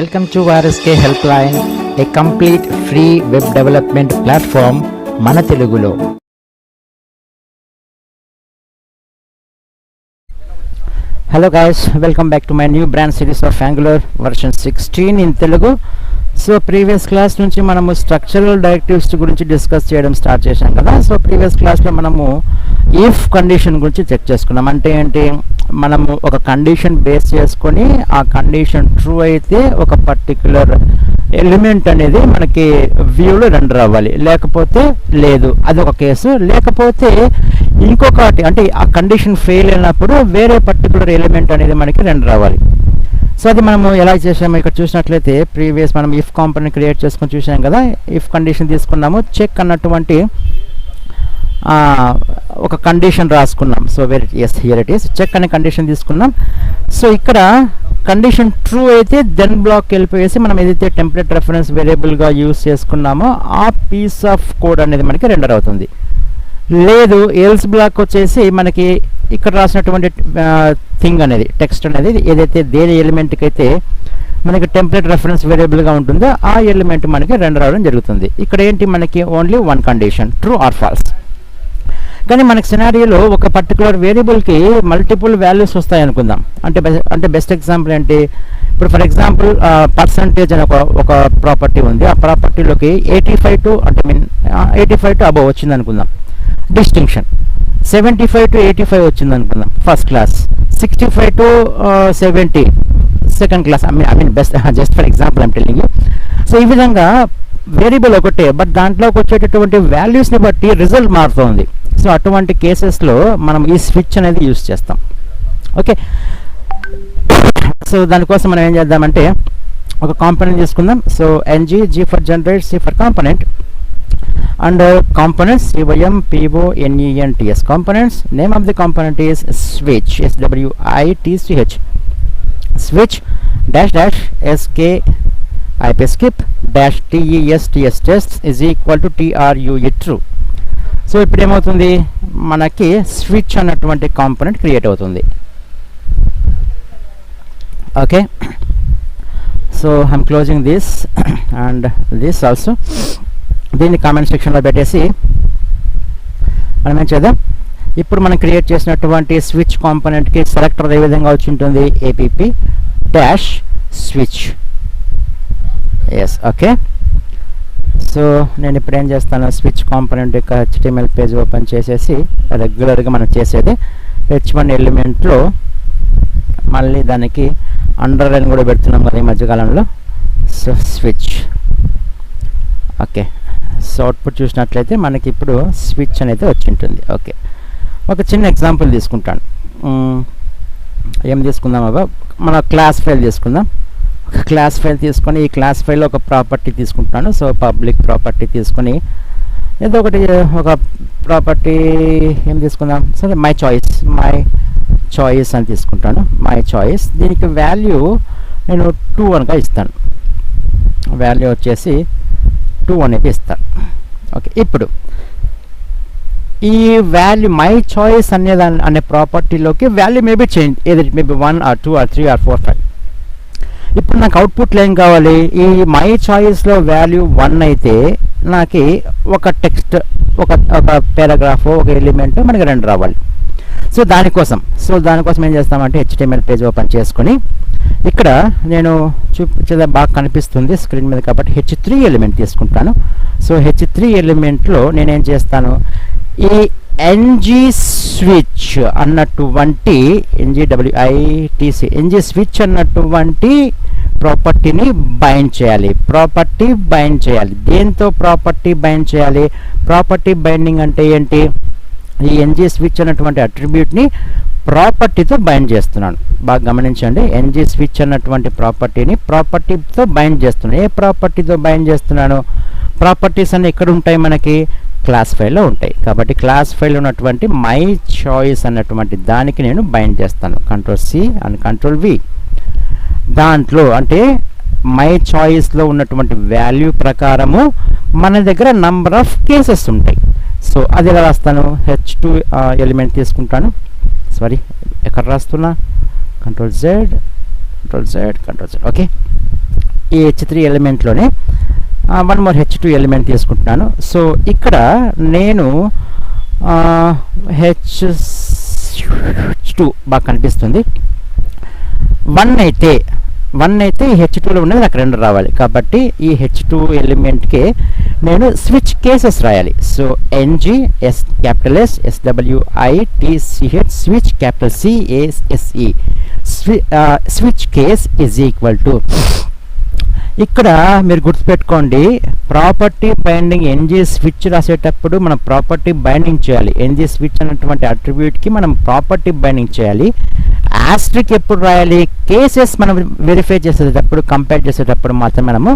Welcome to RSK Helpline, a complete free web development platform మన తెలుగులో. Hello guys, welcome back to my new brand series of Angular version 16 in Telugu. So previous class నుంచి మనము structural directives గురించి discuss చేయడం start చేశాం కదా. So previous క్లాస్లో మనము ఇఫ్ కండిషన్ గురించి చెక్ చేసుకున్నాం. అంటే ఏంటి, మనము ఒక కండిషన్ బేస్ చేసుకొని ఆ కండిషన్ ట్రూ అయితే ఒక పర్టిక్యులర్ ఎలిమెంట్ అనేది మనకి వ్యూలో రెండర్ అవ్వాలి, లేకపోతే లేదు, అది ఒక కేసు. లేకపోతే ఇంకొకటి, అంటే ఆ కండిషన్ ఫెయిల్ అయినప్పుడు వేరే పర్టిక్యులర్ ఎలిమెంట్ అనేది మనకి రెండర్ అవ్వాలి. సో అది మనము ఎలా చేసాము, ఇక్కడ చూసినట్లయితే ప్రీవియస్ మనం ఇఫ్ కాంపోనెంట్ క్రియేట్ చేసుకొని చూసాం కదా. ఇఫ్ కండిషన్ తీసుకున్నాము, చెక్ అన్నటువంటి ఒక కండిషన్ రాసుకున్నాం. So here it is, check అనే కండిషన్ తీసుకున్నాం. సో ఇక్కడ కండిషన్ ట్రూ అయితే దెన్ బ్లాక్ వెళ్ళిపోయేసి మనం ఏదైతే టెంప్లెట్ రెఫరెన్స్ వేరియబుల్గా యూస్ చేసుకున్నామో ఆ పీస్ ఆఫ్ కోడ్ అనేది మనకి రెండర్ అవుతుంది. లేదు, ఎల్స్ బ్లాక్ వచ్చేసి మనకి ఇక్కడ రాసినటువంటి థింగ్ అనేది, టెక్స్ట్ అనేది ఏదైతే దేని ఎలిమెంట్కి అయితే మనకి టెంప్లెట్ రెఫరెన్స్ వేరియబుల్గా ఉంటుందో ఆ ఎలిమెంట్ మనకి రెండర్ అవడం జరుగుతుంది. ఇక్కడ ఏంటి, మనకి only one condition, true or false. కానీ మనకి సినారియోలో ఒక పర్టికులర్ వేరియబుల్కి మల్టిపుల్ వాల్యూస్ వస్తాయి అనుకుందాం. అంటే బెస్ట్ ఎగ్జాంపుల్ ఏంటి, ఇప్పుడు ఫర్ ఎగ్జాంపుల్ పర్సంటేజ్ అని ఒక ప్రాపర్టీ ఉంది. ఆ ప్రాపర్టీలోకి 85 to అబవ్ వచ్చింది అనుకుందాం, డిస్టింక్షన్. 75 to 85 వచ్చింది అనుకుందాం, first class. 65 to 70 second class. I mean best, just for example I'm telling you. So ఈ విధంగా వేరియబుల్ ఒకటే, బట్ దాంట్లోకి వచ్చేటటువంటి వాల్యూస్ని బట్టి రిజల్ట్ మారుతుంది. సో అటువంటి కేసెస్లో మనం ఈ స్విచ్ అనేది యూస్ చేస్తాం. ఓకే, సో దానికోసం మనం ఏం చేద్దామంటే ఒక కాంపోనెంట్ తీసుకుందాం. So G for generate, C for component, and components CYM PONENTS components. Name of the component is switch, SWITCH, switch -SK skip -TESTS test is equal to TRUE true. So ఇప్పుడు ఏమవుతుంది, మనకి switch అన్నటువంటి component create అవుతుంది. Okay, so I'm closing this and this also. దీన్ని comment సెక్షన్లో పెట్టేసి మనం ఏం చేద్దాం, ఇప్పుడు మనం క్రియేట్ చేసినటువంటి స్విచ్ కాంపోనెంట్కి సెలెక్టర్ ఏ విధంగా వచ్చి ఉంటుంది, APP-switch. Yes, okay. సో నేను ఇప్పుడు ఏం చేస్తాను, స్విచ్ కాంపోనెంట్ యొక్క HTML పేజ్ ఓపెన్ చేసేసి రెగ్యులర్గా మనం చేసేది H1 ఎలిమెంట్లో మళ్ళీ దానికి అండర్లైన్ కూడా పెడుతున్నాం కదా ఈ మధ్యకాలంలో. So switch, okay. So output చూసినట్లయితే మనకి ఇప్పుడు స్విచ్ అనేది వచ్చి ఉంటుంది. ఓకే, ఒక చిన్న ఎగ్జాంపుల్ తీసుకుంటాను. ఏం తీసుకుందాం అబ్బా, మన క్లాస్ ఫైల్ తీసుకుందాం. ఒక క్లాస్ ఫైల్ తీసుకొని ఈ క్లాస్ ఫైల్లో ఒక ప్రాపర్టీ తీసుకుంటాను. సో పబ్లిక్ ప్రాపర్టీ తీసుకొని ఏదో ఒకటి ఒక ప్రాపర్టీ ఏం తీసుకుందాం, సరే మై చాయిస్ అని తీసుకుంటాను. మై చాయిస్, దీనికి వాల్యూ నేను 2 అనగా ఇస్తాను. వాల్యూ వచ్చేసి 2 అనేది ఇస్తాను. ఓకే, ఇప్పుడు ఈ వాల్యూ మై చాయిస్ అనే ప్రాపర్టీలోకి వాల్యూ మేబీ చేంజ్, ఏది మేబీ 1 or 2 or 3 or 4 5. ఇప్పుడు నాకు అవుట్పుట్లో ఏం కావాలి, ఈ మై చాయిస్లో వాల్యూ 1 అయితే నాకు ఒక టెక్స్ట్, ఒక పారాగ్రాఫ్, ఒక ఎలిమెంట్ మనకి రెండు రావాలి. సో దానికోసం ఏం చేస్తామంటే HTML పేజ్ ఓపెన్ చేసుకొని ఇక్కడ నేను చూపించేది బాగా కనిపిస్తుంది స్క్రీన్ మీద కాబట్టి H3 ఎలిమెంట్ తీసుకుంటాను. సో H3 ఎలిమెంట్లో నేనేం చేస్తాను, ఈ ngSwitch అన్నటువంటి ngSwitch అన్నటువంటి ప్రాపర్టీని బైండ్ చేయాలి. దేంతో ప్రాపర్టీ బైండ్ చేయాలి, ప్రాపర్టీ బైండింగ్ అంటే ఏంటి, ఈ ngSwitch అన్నటువంటి అట్రిబ్యూట్ని ప్రాపర్టీతో బైండ్ చేస్తున్నాను. బాగా గమనించండి, ngSwitch అన్నటువంటి ప్రాపర్టీతో బైండ్ చేస్తున్నాను. ఏ ప్రాపర్టీతో బైండ్ చేస్తున్నాను, ప్రాపర్టీస్ అన్ని ఎక్కడ ఉంటాయి, మనకి క్లాస్ ఫైల్లో ఉంటాయి. కాబట్టి క్లాస్ ఫైల్లో ఉన్నటువంటి మై చాయిస్ అన్నటువంటి దానికి నేను బైండ్ చేస్తాను. Ctrl+C and Ctrl+V. దాంట్లో అంటే మై చాయిస్లో ఉన్నటువంటి వాల్యూ ప్రకారము మన దగ్గర నంబర్ ఆఫ్ కేసెస్ ఉంటాయి. సో అది ఎలా రాస్తాను, H2 ఎలిమెంట్ తీసుకుంటాను. సారీ, ఎక్కడ రాస్తున్నా, Ctrl+Z. ఓకే, ఈ H3 ఎలిమెంట్లోనే వన్ మోర్ H2 ఎలిమెంట్ తీసుకుంటున్నాను. సో ఇక్కడ నేను H2 బాగా కనిపిస్తుంది. 1 అయితే ఈ H2లో ఉన్నది నాకు 2 రావాలి. కాబట్టి ఈ H2 ఎలిమెంట్కే నేను స్విచ్ కేసెస్ రాయాలి. So NG S capital S SWITCH switch capital CASE switch case is equal to, ఇక్కడ మీరు గుర్తుపెట్టుకోండి, ప్రాపర్టీ బైండింగ్ NG స్విచ్ రాసేటప్పుడు మనం ప్రాపర్టీ బైండింగ్ చేయాలి. NG స్విచ్ అనేటువంటి అట్రిబ్యూట్కి మనం ప్రాపర్టీ బైండింగ్ చేయాలి. ఆస్ట్రిక్ ఎప్పుడు రాయాలి? కేసెస్ మనం వెరిఫై చేసేటప్పుడు, కంపేర్ చేసేటప్పుడు మాత్రం మనము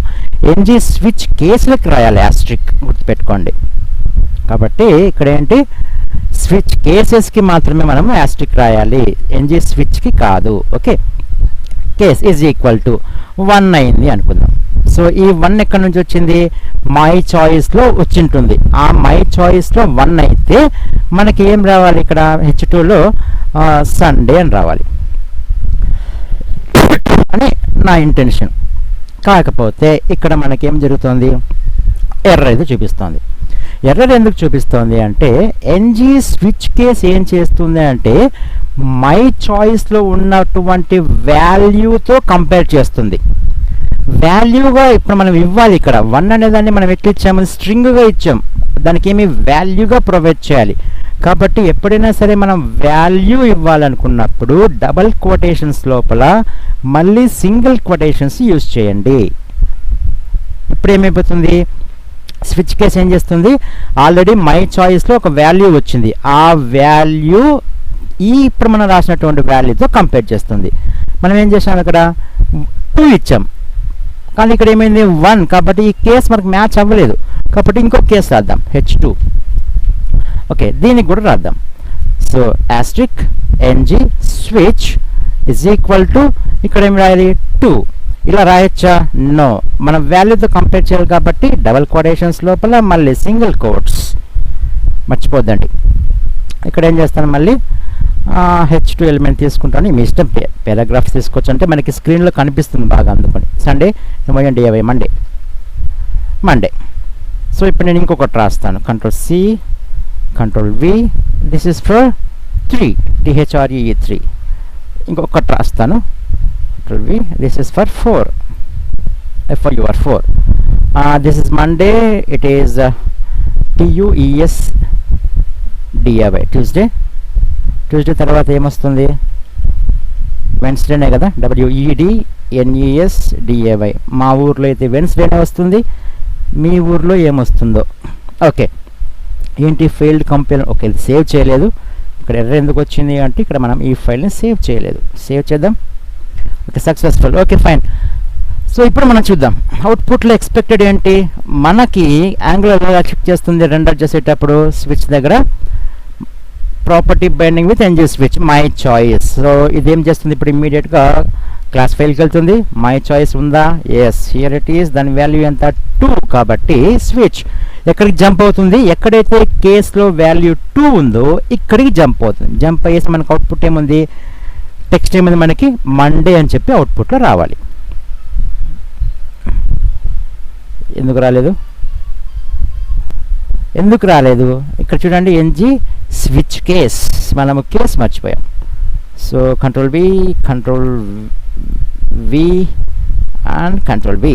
NG స్విచ్ కేసులకు రాయాలి ఆస్ట్రిక్, గుర్తుపెట్టుకోండి. కాబట్టి ఇక్కడ ఏంటి, స్విచ్ కేసెస్కి మాత్రమే మనము ఆస్ట్రిక్ రాయాలి, NG స్విచ్కి కాదు. Okay, case is equal to 1 అయింది అనుకుందాం. సో ఈ 1 ఎక్కడి నుంచి వచ్చింది? మై చాయిస్లో వచ్చింటుంది. ఆ మై చాయిస్లో 1 అయితే మనకి ఏం రావాలి? ఇక్కడ H2లో సండే అని రావాలి అని నా ఇంటెన్షన్. కాకపోతే ఇక్కడ మనకేం జరుగుతుంది? ఎర్రర్ అయితే చూపిస్తుంది. ఎర్రర్ ఎందుకు చూపిస్తుంది అంటే, NG స్విచ్ కేస్ ఏం చేస్తుంది అంటే మై చాయిస్లో ఉన్నటువంటి వాల్యూతో కంపేర్ చేస్తుంది. వాల్యూగా ఇప్పుడు మనం ఇవ్వాలి. ఇక్కడ 1 అనేదాన్ని మనం ఎట్లా ఇచ్చాము? స్ట్రింగ్గా ఇచ్చాం. దానికి ఏమి వాల్యూగా ప్రొవైడ్ చేయాలి. కాబట్టి ఎప్పుడైనా సరే మనం వాల్యూ ఇవ్వాలనుకున్నప్పుడు డబల్ క్వోటేషన్స్ లోపల మళ్ళీ సింగిల్ క్వోటేషన్స్ యూజ్ చేయండి. ఇప్పుడు ఏమైపోతుంది? స్విచ్ కేస్ ఏం చేస్తుంది? ఆల్రెడీ మై చాయిస్లో ఒక వాల్యూ వచ్చింది. ఆ వాల్యూ ఇప్పుడు మనం రాసినటువంటి వాల్యూతో కంపేర్ చేస్తుంది. మనం ఏం చేసాం? ఇక్కడ 2 ఇచ్చాం, కానీ ఇక్కడ ఏమైంది? 1. కాబట్టి ఈ కేస్ మనకు మ్యాచ్ అవ్వలేదు. కాబట్టి ఇంకో కేసు రాద్దాం, H2. ఓకే, దీనికి కూడా రాద్దాం. So Austric NG switch is equal to, ఇక్కడ ఏం రాయాలి? 2. ఇలా రాయొచ్చా? నో, మనం వాల్యూతో కంపేర్ చేయాలి కాబట్టి డబల్ కోటేషన్స్ లోపల మళ్ళీ సింగిల్ కోట్స్, మర్చిపోద్దండి. ఇక్కడ ఏం చేస్తాను? మళ్ళీ H2 ఎలిమెంట్ తీసుకుంటాను. మీ ఇష్టం, పారాగ్రాఫ్స్ తీసుకోవచ్చు. అంటే మనకి స్క్రీన్లో కనిపిస్తుంది బాగా, అందుకని. Sunday DIY Monday. సో ఇప్పుడు నేను ఇంకొకటి రాస్తాను, Ctrl+C Ctrl+V. This is for 3 THREE3. ఇంకొకటి రాస్తాను, Ctrl+V. This is for 4 FOR4. This is Monday. It is TUESDIY Tuesday తర్వాత ఏమొస్తుంది? వెన్స్డేనే కదా, WEDNESDAY. మా ఊర్లో అయితే వెన్స్డేనే వస్తుంది, మీ ఊర్లో ఏమొస్తుందో. ఓకే, ఏంటి? Failed compile. ఓకే, ఇది సేవ్ చేయలేదు. ఇక్కడ ఎర్రర్ ఎందుకు వచ్చింది అంటే, ఇక్కడ మనం ఈ ఫైల్ని సేవ్ చేయలేదు. సేవ్ చేద్దాం. Okay, successful. Okay, fine. So ఇప్పుడు మనం చూద్దాం అవుట్పుట్లో ఎక్స్పెక్టెడ్ ఏంటి. మనకి యాంగులర్ చెక్ చేస్తుంది రెండర్ చేసేటప్పుడు స్విచ్ దగ్గర property binding with NG switch my choice. So ఇదేం చేస్తుంది ఇప్పుడు? ఇమ్మీడియట్గా క్లాస్ ఫైల్కి వెళ్తుంది. మై చాయిస్ ఉందా? Yes, here it is. దాని వాల్యూ ఎంత? 2. కాబట్టి స్విచ్ ఎక్కడికి జంప్ అవుతుంది? ఎక్కడైతే కేస్లో వాల్యూ 2 ఉందో ఇక్కడికి జంప్ అవుతుంది. జంప్ అయ్యేసి మనకు అవుట్పుట్ ఏముంది? టెక్స్ట్ ఏముంది మనకి? మండే అని చెప్పి అవుట్పుట్లో రావాలి. ఎందుకు రాలేదు? ఇక్కడ చూడండి, NG స్విచ్ కేస్, మనము కేస్ మర్చిపోయాం. So Ctrl+V and Ctrl+V.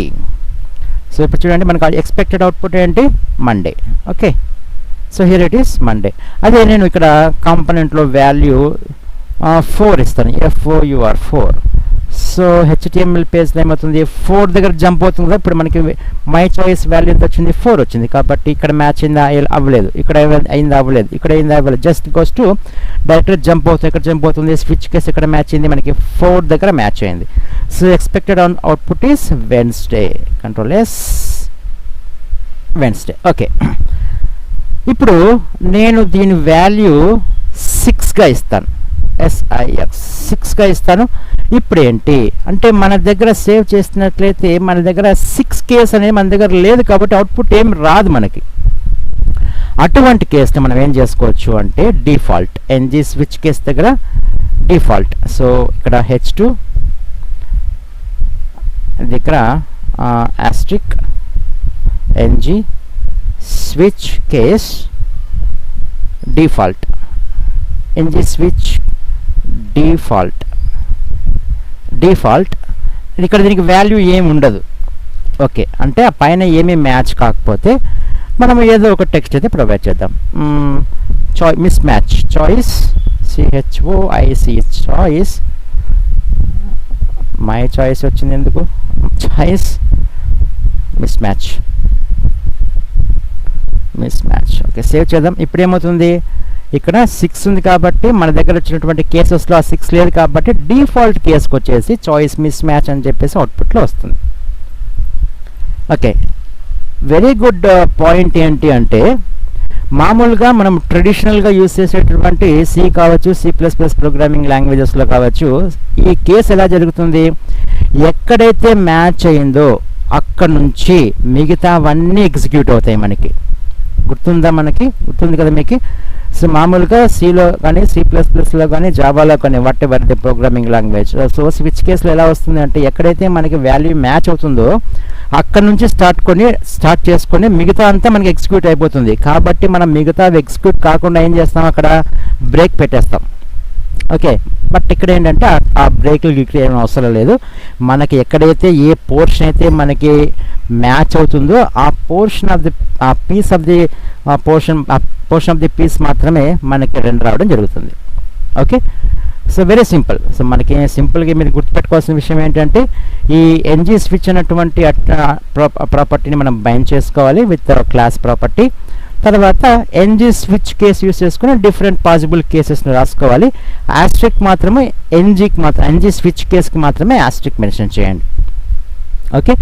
So ఇప్పుడు చూడండి, మనకు ఎక్స్పెక్టెడ్ అవుట్పుట్ ఏంటి? Monday. Okay, so here it is Monday. అదే నేను ఇక్కడ కాంపోనెంట్లో వాల్యూ 4 ఇస్తాను, FOUR4. సో HTML పేజ్లో ఏమవుతుంది? 4 దగ్గర జంప్ అవుతుంది కదా. ఇప్పుడు మనకి మై చాయిస్ వాల్యూ ఎంత వచ్చింది? 4 వచ్చింది. కాబట్టి ఇక్కడ మ్యాచ్ అయిందా? అవ్వలేదు. ఇక్కడ అయిందా? అవ్వలేదు. ఇక్కడ అయిందా? అవ్వలేదు. Just goes to direct jump అవుతుంది. ఇక్కడ జంప్ అవుతుంది. స్విచ్ కేస్ ఇక్కడ మ్యాచ్ అయింది, మనకి 4 దగ్గర మ్యాచ్ అయింది. So expected output is Wednesday. Ctrl+S Wednesday. Okay, ఇప్పుడు నేను దీని వాల్యూ 6గా ఇస్తాను. SIX 6గా ఇస్తాను. ఇప్పుడు ఏంటి అంటే, మన దగ్గర సేవ్ చేసినట్లయితే మన దగ్గర 6 కేస్ అనేది మన దగ్గర లేదు కాబట్టి అవుట్పుట్ ఏం రాదు మనకి. అటువంటి కేసుని మనం ఏం చేసుకోవచ్చు అంటే, డిఫాల్ట్ NG స్విచ్ కేస్ దగ్గర డిఫాల్ట్. సో ఇక్కడ H2 దగ్గర asterisk ng switch case default ngSwitch default ఇక్కడ దీనికి వాల్యూ ఏమి ఉండదు. ఓకే, అంటే ఆ పైన ఏమీ మ్యాచ్ కాకపోతే మనం ఏదో ఒక టెక్స్ట్ అయితే ప్రొవైడ్ చేద్దాం. Miss match choice choice my choice వచ్చింది ఎందుకు, choice miss match. Okay, save చేద్దాం. ఇప్పుడు ఏమవుతుంది, ఇక్కడ 6 ఉంది కాబట్టి మన దగ్గర వచ్చినటువంటి కేసెస్లో ఆ 6 లేదు కాబట్టి డిఫాల్ట్ కేసుకి వచ్చేసి చాయిస్ మిస్ మ్యాచ్ అని చెప్పేసి అవుట్పుట్లో వస్తుంది. ఓకే, వెరీ గుడ్ పాయింట్ ఏంటి అంటే మామూలుగా మనం ట్రెడిషనల్గా యూజ్ చేసేటటువంటి సి కావచ్చు, C++ ప్రోగ్రామింగ్ లాంగ్వేజెస్లో కావచ్చు, ఈ కేసు ఎలా జరుగుతుంది, ఎక్కడైతే మ్యాచ్ అయిందో అక్కడ నుంచి మిగతావన్నీ ఎగ్జిక్యూట్ అవుతాయి. మనకి గుర్తుంది కదా మీకు. సో మామూలుగా సిలో కానీ C++లో కానీ జావాలో కానీ what ever the programming language, so switch కేసులో ఎలా వస్తుంది అంటే ఎక్కడైతే మనకి వాల్యూ మ్యాచ్ అవుతుందో అక్కడ నుంచి స్టార్ట్ చేసుకొని మిగతా అంతా మనకి ఎగ్జిక్యూట్ అయిపోతుంది. కాబట్టి మనం మిగతా ఎగ్జిక్యూట్ కాకుండా ఏం చేస్తాం, అక్కడ బ్రేక్ పెట్టేస్తాం. ఓకే, బట్ ఇక్కడ ఏంటంటే ఆ బ్రేక్లు ఏం అవసరం లేదు. మనకి ఎక్కడైతే ఏ పోర్షన్ అయితే మనకి మ్యాచ్ అవుతుందో ఆ portion of the portion of the piece మాత్రమే మనకి రెండర్ రావడం జరుగుతుంది. Okay, so very simple. So మనకి సింపుల్గా మీరు గుర్తుపెట్టుకోవాల్సిన విషయం ఏంటంటే ఈ ngSwitch అనేటువంటి ప్రాపర్టీని మనం బైండ్ చేసుకోవాలి విత్ క్లాస్ ప్రాపర్టీ. తర్వాత ngSwitch కేస్ యూస్ చేసుకుని డిఫరెంట్ పాసిబుల్ కేసెస్ని రాసుకోవాలి. ఆస్ట్రిక్ మాత్రమే ngSwitch కేస్కి మాత్రమే ఆస్ట్రిక్ మెన్షన్ చేయండి. ఓకే,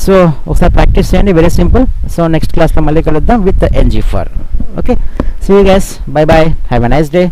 సో ఒకసారి ప్రాక్టీస్ చేయండి, వెరీ సింపుల్. సో నెక్స్ట్ క్లాస్లో మళ్ళీ కలుద్దాం with ng for. Okay, see you guys, bye bye, have a nice day.